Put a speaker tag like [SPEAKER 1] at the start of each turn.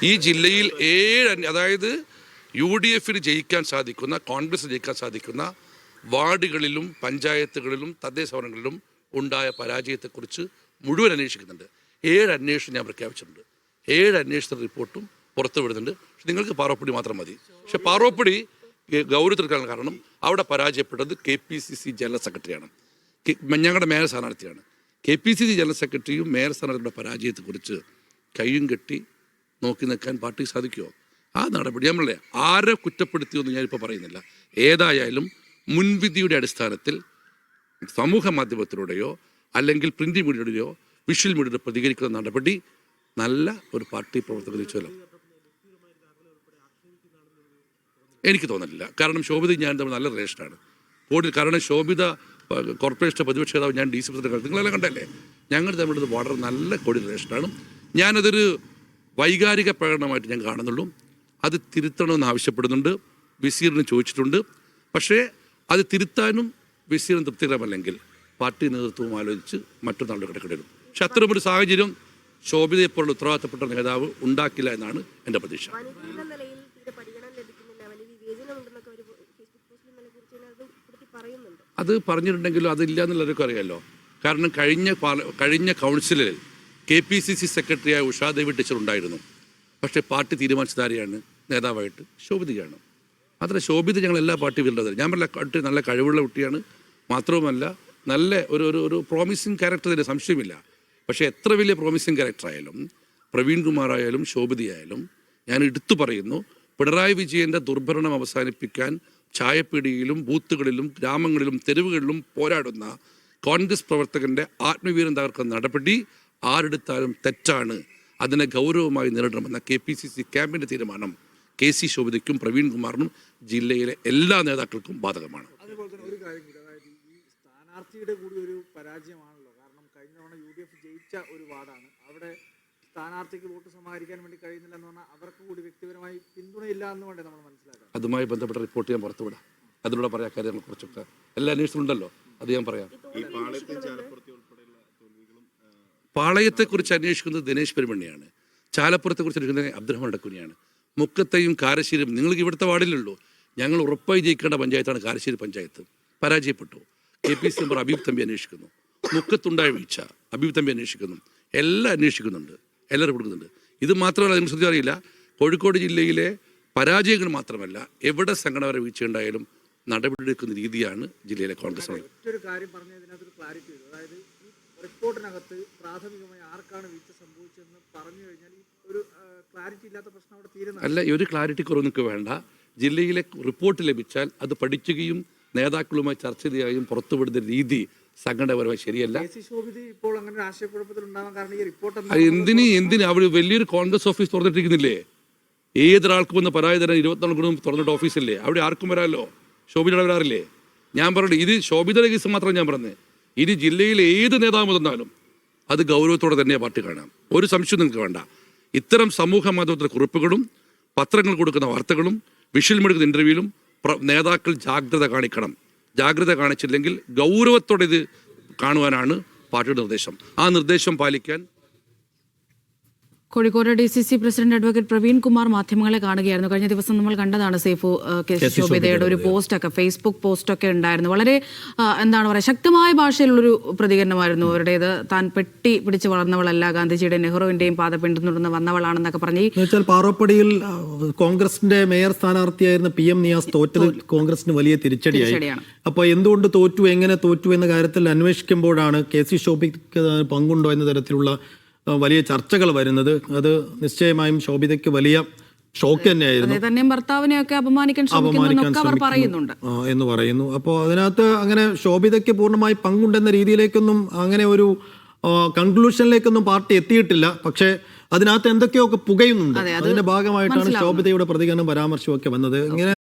[SPEAKER 1] ഈ ജില്ലയിൽ 7 അതായത് UDF-ന് ജയിക്കാൻ സാധിക്കുന്ന, കോൺഗ്രസ് ജയിക്കാൻ സാധിക്കുന്ന വാർഡുകളിലും പഞ്ചായത്തുകളിലും തദ്ദേശ ഭവനങ്ങളിലും ഉണ്ടായ പരാജയത്തെക്കുറിച്ച് മുഴുവൻ അന്വേഷിക്കുന്നുണ്ട്. 7 അന്വേഷണം ഞാൻ പ്രഖ്യാപിച്ചിട്ടുണ്ട്. 7 അന്വേഷണ റിപ്പോർട്ടും പുറത്തു വിടുന്നുണ്ട്. പക്ഷെ നിങ്ങൾക്ക് പാറോപ്പടി മാത്രം മതി. പക്ഷെ പാറോപ്പടി ഗൗരവത്തിലെടുക്കാൻ കാരണം അവിടെ പരാജയപ്പെട്ടത് KPCC ജനറൽ സെക്രട്ടറിയാണ്, ഞങ്ങളുടെ മേയർ സ്ഥാനാർത്ഥിയാണ്. KPCC ജനറൽ സെക്രട്ടറിയും മേയർ സ്ഥാനാർത്ഥിയുടെ പരാജയത്തെക്കുറിച്ച് കയ്യും കെട്ടി നോക്കി നിൽക്കാൻ പാർട്ടിക്ക് സാധിക്കുമോ? ആ നടപടി നമ്മളെ ആരെ കുറ്റപ്പെടുത്തിയൊന്നും ഞാനിപ്പോൾ പറയുന്നില്ല. ഏതായാലും മുൻവിധിയുടെ അടിസ്ഥാനത്തിൽ സമൂഹ മാധ്യമത്തിലൂടെയോ അല്ലെങ്കിൽ പ്രിന്റ് മീഡിയയുടെയോ വിഷ്വൽ മീഡിയയുടെ പ്രതികരിക്കുന്ന നടപടി നല്ല ഒരു പാർട്ടി പ്രവർത്തകർ ചോദിച്ചാലോ എനിക്ക് തോന്നുന്നില്ല. കാരണം ശോഭിത ഞാൻ തമ്മിൽ നല്ല റിലേഷനാണ്. കാരണം ശോഭിത കോർപ്പറേഷൻ്റെ പ്രതിപക്ഷ നേതാവ്, ഞാൻ DC പ്രസിഡന്റ്, നിങ്ങളെല്ലാം കണ്ടല്ലേ, ഞങ്ങൾ തമ്മിൽ വളരെ നല്ല റിലേഷനാണ്. ഞാനതൊരു വൈകാരിക പ്രകടനമായിട്ട് ഞാൻ കാണുന്നുള്ളൂ. അത് തിരുത്തണമെന്ന് ആവശ്യപ്പെടുന്നുണ്ട്, വിസീറിന് ചോദിച്ചിട്ടുണ്ട്. പക്ഷേ അത് തിരുത്താനും വിസീറിന് തൃപ്തികരമല്ലെങ്കിൽ പാർട്ടി നേതൃത്വവും ആലോചിച്ച് മറ്റൊന്നാളുടെ കിടക്കേണ്ടി. പക്ഷെ അത്തരമൊരു സാഹചര്യം ശോഭിതയെപ്പോലുള്ള ഉത്തരവാദിത്തപ്പെട്ട നേതാവ് ഉണ്ടാക്കില്ല എന്നാണ് എൻ്റെ പ്രതീക്ഷ. അത് പറഞ്ഞിട്ടുണ്ടെങ്കിലും അതില്ല എന്നുള്ളവരൊക്കെ അറിയാമല്ലോ. കാരണം കഴിഞ്ഞ കൗൺസിലിൽ KPCC സെക്രട്ടറിയായ ഉഷാദേവി ടീച്ചർ ഉണ്ടായിരുന്നു. പക്ഷേ പാർട്ടി തീരുമാനിച്ചതാരെയാണ് നേതാവായിട്ട്? ശോഭിതയാണ്. അത്ര ശോഭിത ഞങ്ങൾ എല്ലാ പാർട്ടിയും വരുന്നത്. ഞാൻ പറഞ്ഞ നല്ല കഴിവുള്ള കുട്ടിയാണ്. മാത്രവുമല്ല നല്ല ഒരു പ്രോമിസിങ് ക്യാരക്ടർ തന്നെ, സംശയമില്ല. പക്ഷേ എത്ര വലിയ പ്രോമിസിങ് ക്യാരക്ടറായാലും പ്രവീൺ കുമാർ ആയാലും ശോഭിതയായാലും ഞാൻ എടുത്തു പറയുന്നു, പിണറായി വിജയൻ്റെ ദുർഭരണം അവസാനിപ്പിക്കാൻ ചായപ്പീടികയിലും ബൂത്തുകളിലും ഗ്രാമങ്ങളിലും തെരുവുകളിലും പോരാടുന്ന കോൺഗ്രസ് പ്രവർത്തകൻ്റെ ആത്മവീര്യം തകർക്കുന്ന നടപടി ആരെടുത്താലും തെറ്റാണ്. അതിനെ ഗൗരവമായി നേരിടണമെന്ന KPCC ക്യാമ്പിൻ്റെ തീരുമാനം KC ശോഭിതയ്ക്കും പ്രവീൺ കുമാറിനും ജില്ലയിലെ എല്ലാ നേതാക്കൾക്കും ബാധകമാണ്.
[SPEAKER 2] അതുപോലെ തന്നെ ഒരു കാര്യം കൂടി, അതായത് ഈ സ്ഥാനാർത്ഥിയുടെ കൂടി ഒരു പരാജയമാണല്ലോ. കാരണം കഴിഞ്ഞ തവണ UDF ജയിച്ച ഒരു വാർഡാണ്. അവിടെ സ്ഥാനാർത്ഥിക്ക് വോട്ട് സമാഹരിക്കാൻ വേണ്ടി കഴിയുന്നില്ല എന്ന് പറഞ്ഞാൽ അവർക്ക് കൂടി വ്യക്തിപരമായി പിന്തുണയില്ല എന്ന് വേണ്ടേ നമ്മൾ മനസ്സിലാക്കാം.
[SPEAKER 1] അതുമായി ബന്ധപ്പെട്ട റിപ്പോർട്ട് ഞാൻ പുറത്തുവിടാം. അതിലൂടെ പറയാൻ കാര്യങ്ങൾ കുറച്ചൊക്കെ എല്ലാ അന്വേഷണം ഉണ്ടല്ലോ, അത് ഞാൻ പറയാം. പാളയത്തെക്കുറിച്ച് അന്വേഷിക്കുന്നത് ദിനേശ് പെരുമണ്ണിയാണ്. ചാലപ്പുറത്തെക്കുറിച്ച് അന്വേഷിക്കുന്നത് അബ്ദുറഹ്മാൻ ഡക്കുനിയാണ്. മുക്കത്തെയും കാരശ്ശേരിയും നിങ്ങൾക്ക് ഇവിടുത്തെ വാർഡിലുള്ളൂ. ഞങ്ങൾ ഉറപ്പായി ജയിക്കേണ്ട പഞ്ചായത്താണ് കാരശ്ശേരി പഞ്ചായത്ത്. പരാജയപ്പെട്ടു. KPC മെമ്പർ അബീബ് തമ്പി അന്വേഷിക്കുന്നു. മുക്കത്തുണ്ടായ വീഴ്ച അബീബ് തമ്പി അന്വേഷിക്കുന്നു. എല്ലാം അന്വേഷിക്കുന്നുണ്ട്, എല്ലാവരും കൊടുക്കുന്നുണ്ട്. ഇത് മാത്രമല്ല, നിങ്ങൾ ശ്രദ്ധിച്ചാൽ അറിയില്ല, കോഴിക്കോട് ജില്ലയിലെ പരാജയങ്ങൾ മാത്രമല്ല എവിടെ സംഘടന വീഴ്ചയുണ്ടായാലും നടപടിയെടുക്കുന്ന രീതിയാണ് ജില്ലയിലെ കോൺഗ്രസ്.
[SPEAKER 2] മറ്റൊരു കാര്യം പറഞ്ഞതിനകത്തൊരു ക്ലാരിറ്റി വരും. അതായത് ഈ റിപ്പോർട്ടിനകത്ത് പ്രാഥമികമായി ആർക്കാണ് വീഴ്ച സംഭവിച്ചതെന്ന് പറഞ്ഞു കഴിഞ്ഞാൽ ഈ ഒരു ക്ലാരിറ്റി ഇല്ലാത്ത പ്രശ്നം അവിടെ തീരുന്നു
[SPEAKER 1] അല്ല. ഈ ഒരു ക്ലാരിറ്റി കുറവൊന്നും വേണ്ട. ജില്ലയിലെ റിപ്പോർട്ട് ലഭിച്ചാൽ അത് പഠിക്കുകയും നേതാക്കളുമായി ചർച്ച ചെയ്യുകയും പുറത്തുവിടുന്ന രീതി സംഘടനപരമായി ശരിയല്ല.
[SPEAKER 2] ഇപ്പോൾ അങ്ങനെ ആശയക്കുഴപ്പത്തിൽ ഉണ്ടാകാൻ കാരണം ഈ റിപ്പോർട്ട്
[SPEAKER 1] എന്തിന് അവിടെ വലിയൊരു കോൺഗ്രസ് ഓഫീസ് തുറന്നിട്ടിരിക്കുന്നില്ലേ? ഏതൊരാൾക്കും വന്ന് പരാതി തരാൻ 24 മണിക്കൂറും തുറന്നിട്ട് ഓഫീസില്ലേ? അവിടെ ആർക്കും വരാമല്ലോ. ശോഭിതയുടെ വരാറില്ലേ? ഞാൻ പറഞ്ഞു, ഇത് ശോഭിതയുടെ കേസ് മാത്രം ഞാൻ പറഞ്ഞത്. ഇനി ജില്ലയിലെ ഏത് നേതാവ് വന്നാലും അത് ഗൗരവത്തോടെ തന്നെ പാർട്ടി കാണാം. ഒരു സംശയം നിങ്ങൾക്ക് വേണ്ട. ഇത്തരം സമൂഹ മാധ്യമത്തിലെ കുറിപ്പുകളും പത്രങ്ങൾ കൊടുക്കുന്ന വാർത്തകളും വിഷ്വൽ മീഡിയ ഇൻ്റർവ്യൂവിലും നേതാക്കൾ ജാഗ്രത കാണിക്കണം. ജാഗ്രത കാണിച്ചില്ലെങ്കിൽ ഗൗരവത്തോടെ ഇത് കാണുവാനാണ് പാർട്ടിയുടെ നിർദ്ദേശം. ആ നിർദ്ദേശം പാലിക്കാൻ
[SPEAKER 3] Kozhikode DCC president advocate Praveen Kumar മാധ്യമങ്ങളെ കാണുകയായിരുന്നു. കഴിഞ്ഞ ദിവസം നമ്മൾ കണ്ടതാണ് സേഫു ശോഭിതയുടെ ഒരു പോസ്റ്റൊക്കെ, ഫേസ്ബുക്ക് പോസ്റ്റൊക്കെ ഉണ്ടായിരുന്നു. വളരെ എന്താണ് പറയുക, ശക്തമായ ഭാഷയിലുള്ളൊരു പ്രതികരണമായിരുന്നു അവരുടേത്. താൻ പെട്ടി പിടിച്ച് വളർന്നവളല്ല, ഗാന്ധിജിയുടെ നെഹ്റുവിന്റെയും പാത പിന്തുടർന്ന് വന്നവളാണെന്നൊക്കെ പറഞ്ഞ്.
[SPEAKER 4] പാറോപ്പടിയിൽ കോൺഗ്രസിന്റെ മേയർ സ്ഥാനാർത്ഥിയായിരുന്ന PM നിയാസ് തോറ്റത് കോൺഗ്രസിന് വലിയ തിരിച്ചടിയാണ്. അപ്പോൾ എന്തുകൊണ്ട് തോറ്റു, എങ്ങനെ തോറ്റു എന്ന കാര്യത്തിൽ അന്വേഷിക്കുമ്പോഴാണ് KC ശോഭിക്ക് പങ്കുണ്ടോ എന്ന തരത്തിലുള്ള വലിയ ചർച്ചകൾ വരുന്നത്. അത് നിശ്ചയമായും ശോഭിതയ്ക്ക് വലിയ ഷോക്ക് തന്നെയായിരുന്നു.
[SPEAKER 3] ഭർത്താവിനെയൊക്കെ അപമാനിക്കാൻ ശ്രമിക്കുന്നുണ്ട്
[SPEAKER 4] എന്ന് പറയുന്നു. അപ്പോൾ അതിനകത്ത് അങ്ങനെ ശോഭിതയ്ക്ക് പൂർണ്ണമായി പങ്കുണ്ടെന്ന രീതിയിലേക്കൊന്നും അങ്ങനെ ഒരു കൺക്ലൂഷനിലേക്കൊന്നും പാർട്ടി എത്തിയിട്ടില്ല. പക്ഷേ അതിനകത്ത് എന്തൊക്കെയൊക്കെ പുകയുന്നുണ്ട്. അതിന്റെ ഭാഗമായിട്ടാണ് ശോഭിതയുടെ പ്രതികരണം പരാമർശമൊക്കെ വന്നത്. ഇങ്ങനെ